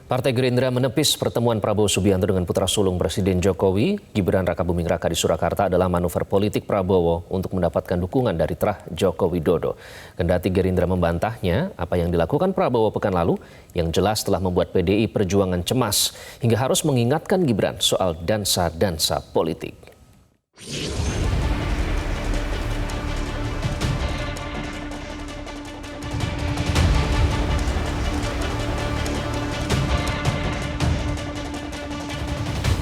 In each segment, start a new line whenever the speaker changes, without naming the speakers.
Partai Gerindra menepis pertemuan Prabowo Subianto dengan putra sulung Presiden Jokowi, Gibran Rakabuming Raka di Surakarta adalah manuver politik Prabowo untuk mendapatkan dukungan dari terah Joko Widodo. Kendati Gerindra membantahnya, apa yang dilakukan Prabowo pekan lalu yang jelas telah membuat PDI Perjuangan cemas hingga harus mengingatkan Gibran soal dansa-dansa politik.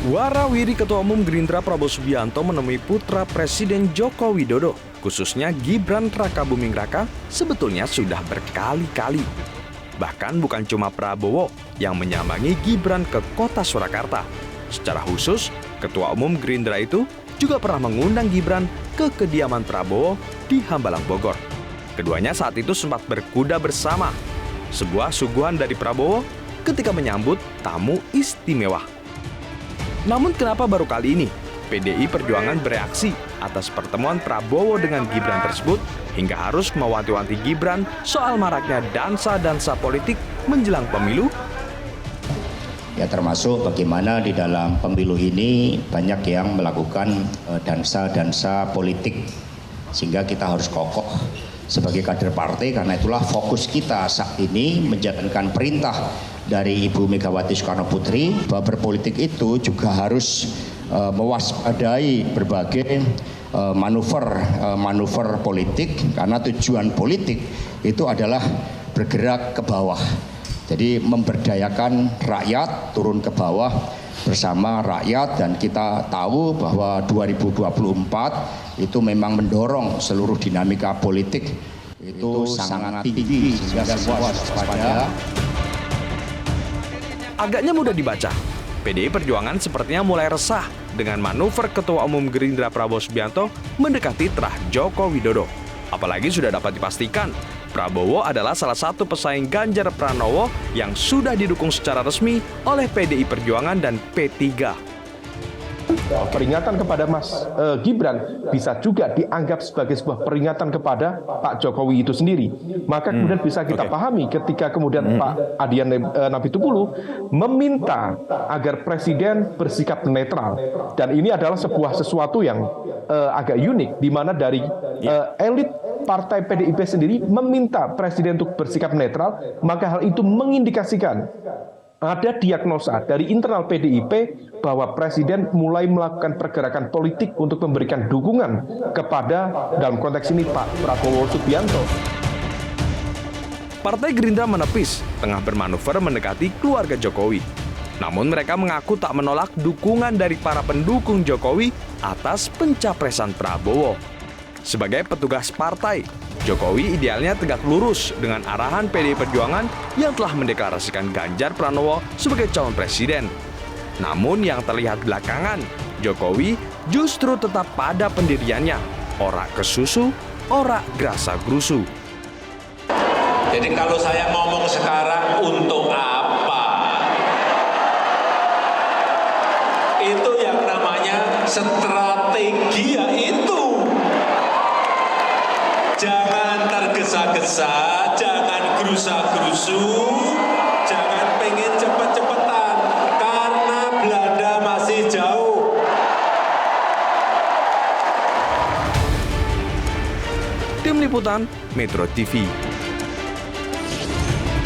Warawiri Ketua Umum Gerindra Prabowo Subianto menemui putra Presiden Joko Widodo, khususnya Gibran Rakabuming Raka, sebetulnya sudah berkali-kali. Bahkan bukan cuma Prabowo yang menyambangi Gibran ke kota Surakarta. Secara khusus, Ketua Umum Gerindra itu juga pernah mengundang Gibran ke kediaman Prabowo di Hambalang, Bogor. Keduanya saat itu sempat berkuda bersama, sebuah suguhan dari Prabowo ketika menyambut tamu istimewa. Namun kenapa baru kali ini PDI Perjuangan bereaksi atas pertemuan Prabowo dengan Gibran tersebut hingga harus mewanti-wanti Gibran soal maraknya dansa-dansa politik menjelang pemilu?
Ya, termasuk bagaimana di dalam pemilu ini banyak yang melakukan dansa-dansa politik, sehingga kita harus kokoh sebagai kader partai. Karena itulah fokus kita saat ini menjalankan perintah dari Ibu Megawati Soekarno Putri bahwa berpolitik itu juga harus mewaspadai berbagai manuver politik, karena tujuan politik itu adalah bergerak ke bawah. Jadi memberdayakan rakyat turun ke bawah bersama rakyat, dan kita tahu bahwa 2024 itu memang mendorong seluruh dinamika politik itu sangat tinggi sehingga semua waspada.
Agaknya mudah dibaca, PDI Perjuangan sepertinya mulai resah dengan manuver Ketua Umum Gerindra Prabowo Subianto mendekati terah Joko Widodo. Apalagi sudah dapat dipastikan, Prabowo adalah salah satu pesaing Ganjar Pranowo yang sudah didukung secara resmi oleh PDI Perjuangan dan P3.
Peringatan kepada Mas Gibran bisa juga dianggap sebagai sebuah peringatan kepada Pak Jokowi itu sendiri. Maka kemudian bisa kita pahami ketika kemudian Pak Adian Napitupulu meminta agar Presiden bersikap netral. Dan ini adalah sebuah sesuatu yang agak unik, di mana dari elit Partai PDIP sendiri meminta Presiden untuk bersikap netral, maka hal itu mengindikasikan ada diagnosa dari internal PDIP bahwa Presiden mulai melakukan pergerakan politik untuk memberikan dukungan kepada, dalam konteks ini, Pak Prabowo Subianto.
Partai Gerindra menepis tengah bermanuver mendekati keluarga Jokowi. Namun mereka mengaku tak menolak dukungan dari para pendukung Jokowi atas pencapresan Prabowo. Sebagai petugas partai, Jokowi idealnya tegak lurus dengan arahan PDI Perjuangan yang telah mendeklarasikan Ganjar Pranowo sebagai calon presiden. Namun yang terlihat belakangan, Jokowi justru tetap pada pendiriannya, ora kesusu, ora grasa grusu.
Jadi kalau saya ngomong sekarang untuk apa? Itu yang namanya strategi, ya itu. Jangan tergesa-gesa, jangan gerusa-gerusu, jangan pengen cepet-cepetan, karena Belanda masih jauh.
Tim Liputan Metro TV.